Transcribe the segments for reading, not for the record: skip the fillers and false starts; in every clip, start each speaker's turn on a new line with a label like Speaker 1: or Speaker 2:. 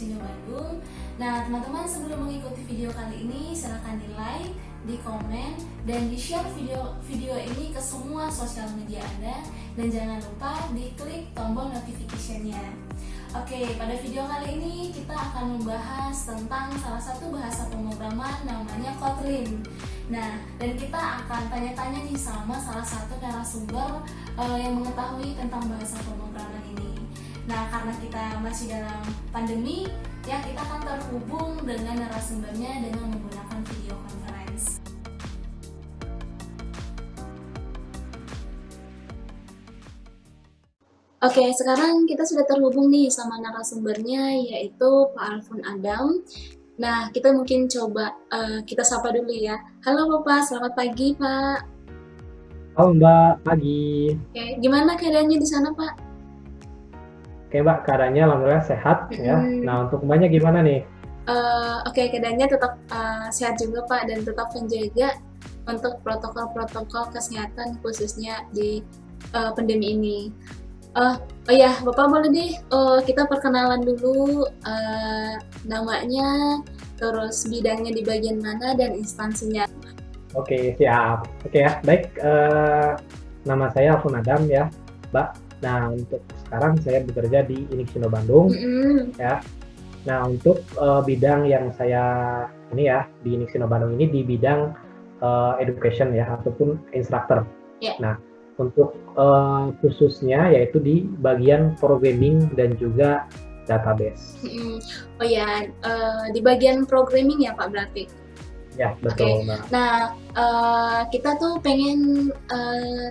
Speaker 1: Sino Bandung. Nah, teman-teman, sebelum mengikuti video kali ini, silahkan di like, di komen, dan di share video ini ke semua sosial media Anda. Dan jangan lupa di klik tombol notification-nya. Oke, pada video kali ini kita akan membahas tentang salah satu bahasa pemrograman namanya Kotlin. Nah, dan kita akan tanya-tanya nih sama salah satu narasumber yang mengetahui tentang bahasa pemrograman ini. Nah, karena kita masih dalam pandemi, ya kita akan terhubung dengan narasumbernya dengan menggunakan video conference. Oke, sekarang kita sudah terhubung nih sama narasumbernya, yaitu Pak Alfon Adam. Nah, kita mungkin coba kita sapa dulu ya. Halo Bapak, selamat pagi Pak.
Speaker 2: Halo Mbak, pagi.
Speaker 1: Oke, gimana keadaannya di sana Pak?
Speaker 2: Oke Mbak, keadaannya alhamdulillah sehat ya. Nah, untuk Mbaknya gimana nih?
Speaker 1: Oke, keadaannya tetap sehat juga Pak, dan tetap menjaga untuk protokol-protokol kesehatan khususnya di pandemi ini. Oh ya, Bapak boleh deh kita perkenalan dulu namanya, terus bidangnya di bagian mana, dan instansinya.
Speaker 2: Oke, siap. Oke ya, baik. Nama saya Alfon Adam ya, Mbak. Nah, untuk sekarang saya bekerja di Inik Sino Bandung ya. Nah, untuk bidang yang saya ini ya di Inik Sino Bandung ini di bidang education ya, ataupun instructor.
Speaker 1: Yeah.
Speaker 2: Nah, untuk khususnya yaitu di bagian programming dan juga database.
Speaker 1: Oh ya, di bagian programming ya Pak berarti?
Speaker 2: Ya, betul.
Speaker 1: Okay. Nah, kita tuh pengen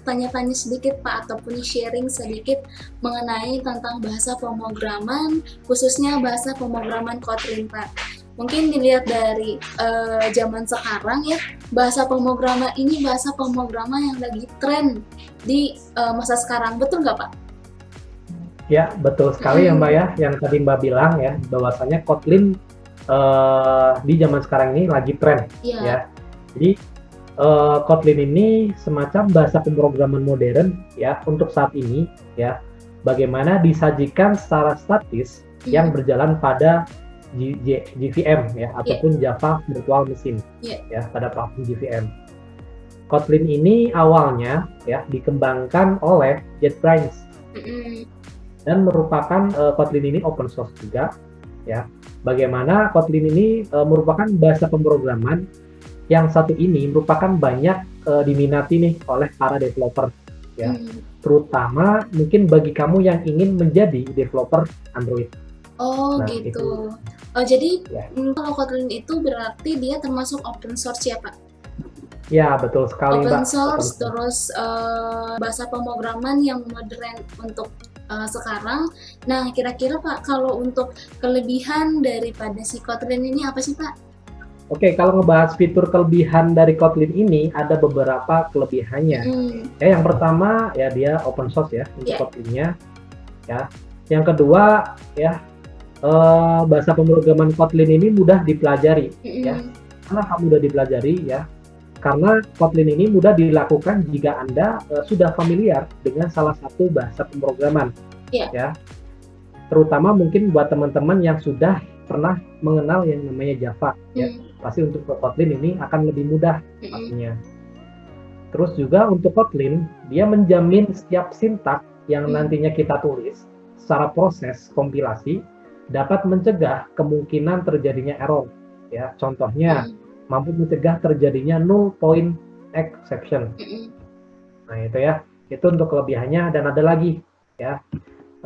Speaker 1: tanya-tanya sedikit Pak, ataupun sharing sedikit mengenai tentang bahasa pemrograman, khususnya bahasa pemrograman Kotlin Pak. Mungkin dilihat dari zaman sekarang ya, bahasa pemrograman ini bahasa pemrograman yang lagi tren di masa sekarang, betul nggak Pak?
Speaker 2: Ya, betul sekali ya Mbak ya, yang tadi Mbak bilang ya, bahwasanya Kotlin di zaman sekarang ini lagi tren ya. Jadi Kotlin ini semacam bahasa pemrograman modern ya untuk saat ini ya, bagaimana disajikan secara statis yang berjalan pada JVM ya, ataupun Java Virtual Machine ya, pada platform JVM. Kotlin ini awalnya ya dikembangkan oleh JetBrains dan merupakan Kotlin ini open source juga ya. Bagaimana Kotlin ini merupakan bahasa pemrograman yang satu ini merupakan banyak diminati nih oleh para developer ya, terutama mungkin bagi kamu yang ingin menjadi developer Android.
Speaker 1: Oh nah, gitu. Oh jadi kalau Kotlin itu berarti dia termasuk open source ya Pak?
Speaker 2: Ya, betul sekali
Speaker 1: Open
Speaker 2: Mbak.
Speaker 1: Source, terus bahasa pemrograman yang modern untuk sekarang. Nah, kira-kira Pak, kalau untuk kelebihan daripada si Kotlin ini apa sih Pak?
Speaker 2: Oke, kalau ngebahas fitur kelebihan dari Kotlin ini, ada beberapa kelebihannya. Ya, yang pertama ya dia open source ya untuk Kotlinnya. Ya, yang kedua ya bahasa pemrograman Kotlin ini mudah dipelajari ya. Kenapa mudah dipelajari ya? Karena Kotlin ini mudah dilakukan jika Anda sudah familiar dengan salah satu bahasa pemrograman ya. Terutama mungkin buat teman-teman yang sudah pernah mengenal yang namanya Java ya. Pasti untuk Kotlin ini akan lebih mudah pastinya. Terus juga untuk Kotlin, dia menjamin setiap sintak yang nantinya kita tulis secara proses kompilasi dapat mencegah kemungkinan terjadinya error ya. Contohnya mampu mencegah terjadinya null point exception. Nah itu ya, itu untuk kelebihannya. Dan ada lagi ya,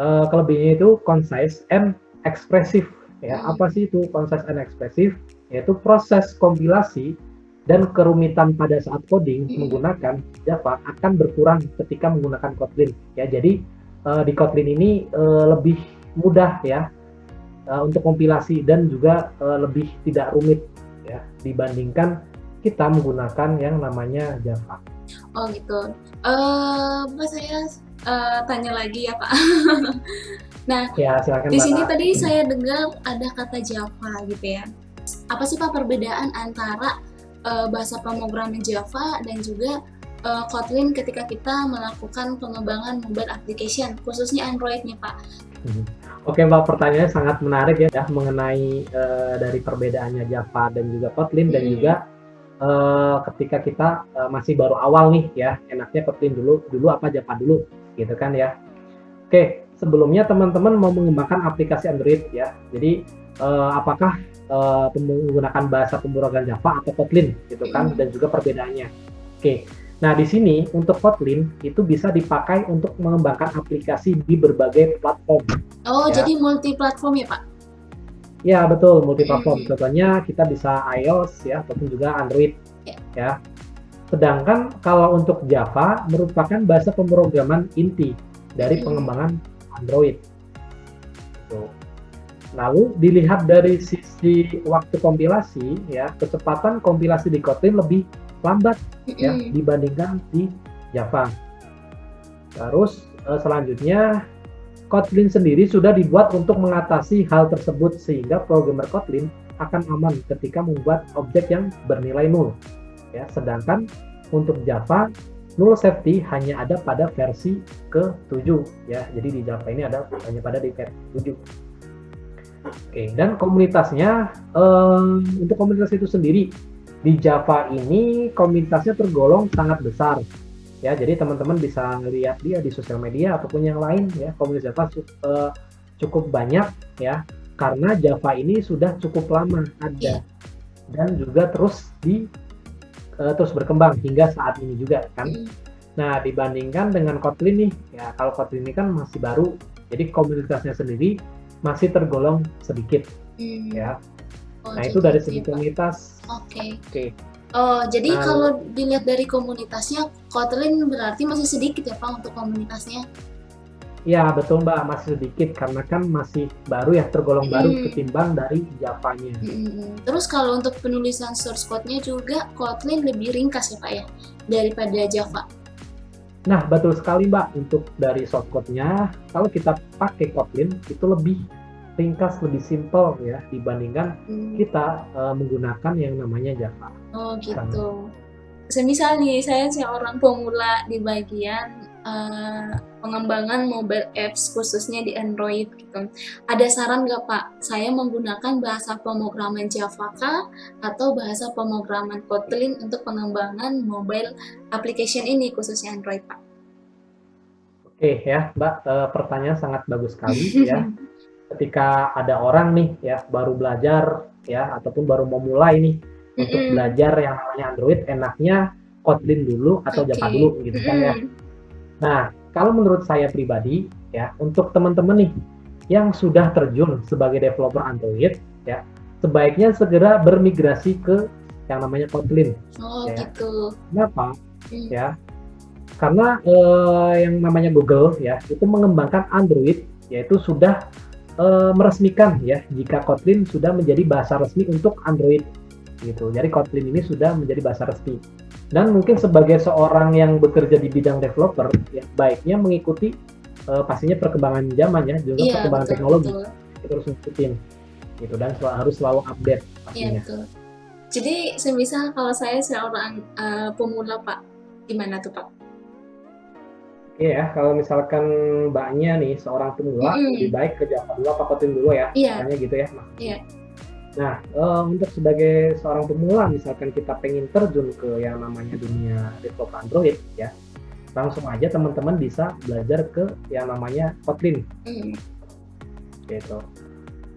Speaker 2: kelebihannya itu concise and expressive ya. Apa sih itu concise and expressive? Yaitu proses kompilasi dan kerumitan pada saat coding menggunakan Java akan berkurang ketika menggunakan Kotlin ya. Jadi di Kotlin ini lebih mudah ya untuk kompilasi, dan juga lebih tidak rumit ya dibandingkan kita menggunakan yang namanya Java.
Speaker 1: Oh gitu. Pak, saya tanya lagi ya Pak. Nah,
Speaker 2: ya, silakan,
Speaker 1: di sini tadi saya dengar ada kata Java gitu ya. Apa sih Pak perbedaan antara bahasa pemrograman Java dan juga Kotlin ketika kita melakukan pengembangan mobile application, khususnya Android nih Pak?
Speaker 2: Oke Mbak, pertanyaannya sangat menarik ya mengenai dari perbedaannya Java dan juga Kotlin dan juga ketika kita masih baru awal nih ya, enaknya Kotlin dulu apa Java dulu gitu kan ya. Oke, sebelumnya teman-teman mau mengembangkan aplikasi Android ya. Jadi apakah menggunakan bahasa pemrograman Java atau Kotlin gitu kan, dan juga perbedaannya. Oke. Nah, di sini untuk Kotlin itu bisa dipakai untuk mengembangkan aplikasi di berbagai platform.
Speaker 1: Oh, ya. Jadi multi platform ya, Pak?
Speaker 2: Ya, betul, multi platform. Contohnya kita bisa iOS ya ataupun juga Android ya. Sedangkan kalau untuk Java merupakan bahasa pemrograman inti dari pengembangan Android. Gitu. Lalu dilihat dari sisi waktu kompilasi ya, kecepatan kompilasi di Kotlin lebih lambat ya dibandingkan di Java. Terus selanjutnya Kotlin sendiri sudah dibuat untuk mengatasi hal tersebut sehingga programmer Kotlin akan aman ketika membuat objek yang bernilai 0 ya. Sedangkan untuk Java null safety hanya ada pada versi ke-7 ya. Jadi di Java ini ada hanya pada di versi 7. Oke, dan komunitasnya untuk komunitas itu sendiri di Java ini komunitasnya tergolong sangat besar ya. Jadi teman-teman bisa lihat dia di sosial media ataupun yang lain ya. Komunitas Java cukup banyak ya, karena Java ini sudah cukup lama ada dan juga terus berkembang hingga saat ini juga kan. Nah, dibandingkan dengan Kotlin nih ya, kalau Kotlin ini kan masih baru, jadi komunitasnya sendiri masih tergolong sedikit ya. Nah, itu dari segi komunitas. Oke.
Speaker 1: Oh, jadi kalau dilihat dari komunitasnya, Kotlin berarti masih sedikit ya Pak untuk komunitasnya?
Speaker 2: Ya, betul Mbak, masih sedikit karena kan masih baru ya, tergolong baru ketimbang dari Java-nya.
Speaker 1: Terus kalau untuk penulisan source code-nya juga Kotlin lebih ringkas ya Pak ya, daripada Java?
Speaker 2: Nah, betul sekali Mbak, untuk dari source code-nya, kalau kita pakai Kotlin itu lebih ringkas, lebih simple ya dibandingkan kita menggunakan yang namanya Java.
Speaker 1: Oh gitu. Semisal nih saya seorang pemula di bagian pengembangan mobile apps khususnya di Android gitu. Ada saran nggak Pak? Saya menggunakan bahasa pemrograman Java kah atau bahasa pemrograman Kotlin untuk pengembangan mobile application ini khususnya Android Pak?
Speaker 2: Oke ya Mbak, pertanyaan sangat bagus sekali ya. Ketika ada orang nih ya baru belajar ya ataupun baru mau mulai nih untuk belajar yang namanya Android, enaknya Kotlin dulu atau Java dulu gitu kan ya. Nah, kalau menurut saya pribadi ya, untuk teman-teman nih yang sudah terjun sebagai developer Android ya, sebaiknya segera bermigrasi ke yang namanya Kotlin.
Speaker 1: Oh ya. Gitu.
Speaker 2: Kenapa? Ya, karena yang namanya Google ya itu mengembangkan Android yaitu sudah meresmikan ya jika Kotlin sudah menjadi bahasa resmi untuk Android gitu. Jadi Kotlin ini sudah menjadi bahasa resmi. Dan mungkin sebagai seorang yang bekerja di bidang developer ya baiknya mengikuti pastinya perkembangan zaman ya, juga perkembangan teknologi. Itu harus ngikutin gitu dan harus selalu update pastinya.
Speaker 1: Iya, betul. Jadi semisal kalau saya seorang pemula Pak, gimana tuh Pak?
Speaker 2: Iya, kalau misalkan Mbaknya nih seorang pemula, lebih baik ke Java dulu apa Kotlin dulu ya, misalnya gitu ya. Iya. Nah, untuk sebagai seorang pemula, misalkan kita pengen terjun ke yang namanya dunia developer Android ya, langsung aja teman-teman bisa belajar ke yang namanya Kotlin. Gitu.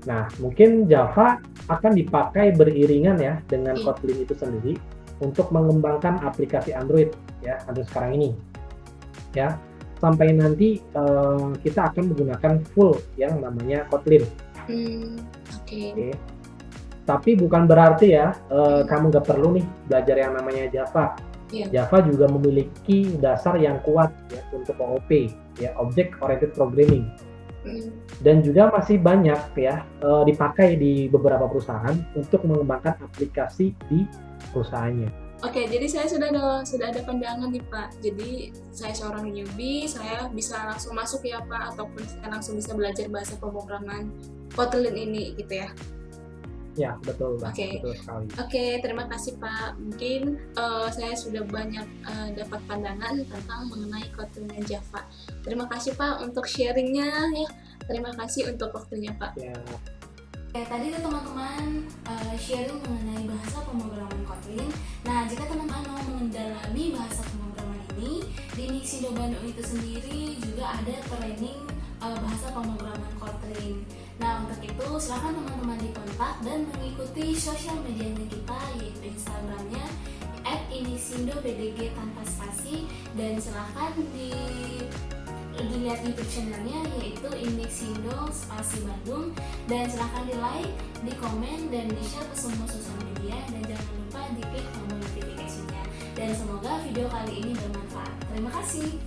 Speaker 2: Nah, mungkin Java akan dipakai beriringan ya dengan Kotlin itu sendiri untuk mengembangkan aplikasi Android ya, Android sekarang ini. Ya, sampai nanti kita akan menggunakan full yang namanya Kotlin. Oke. Tapi bukan berarti ya kamu nggak perlu nih belajar yang namanya Java. Java juga memiliki dasar yang kuat ya untuk OOP ya, Object Oriented Programming. Dan juga masih banyak ya dipakai di beberapa perusahaan untuk mengembangkan aplikasi di perusahaannya.
Speaker 1: Oke, jadi saya sudah ada pandangan nih Pak. Jadi saya seorang newbie, saya bisa langsung masuk ya Pak, ataupun saya langsung bisa belajar bahasa pemrograman Kotlin ini gitu ya.
Speaker 2: Ya, betul, Mbak.
Speaker 3: Oke.
Speaker 2: Betul sekali.
Speaker 3: Oke, terima kasih Pak. Mungkin saya sudah banyak dapat pandangan tentang mengenai Kotlin Java. Terima kasih Pak untuk sharingnya ya. Terima kasih untuk waktunya Pak.
Speaker 2: Ya,
Speaker 1: Oke, tadi tuh teman-teman sharing mengenai bahasa pemrograman Kotlin. Nah, jika teman-teman mau mendalami bahasa pemrograman ini, di Nixindo Bandung itu sendiri juga ada training bahasa pemrograman Kotlin. Nah, untuk itu silakan teman-teman dikontak dan mengikuti sosial medianya kita, yaitu Instagramnya @inixindobdg tanpa spasi, dan silakan dilihat YouTube channelnya yaitu Inixindo Spasi Bandung, dan silahkan di like, di komen, dan di share ke semua sosial media, dan jangan lupa di klik tombol notifikasinya. Dan semoga video kali ini bermanfaat. Terima kasih.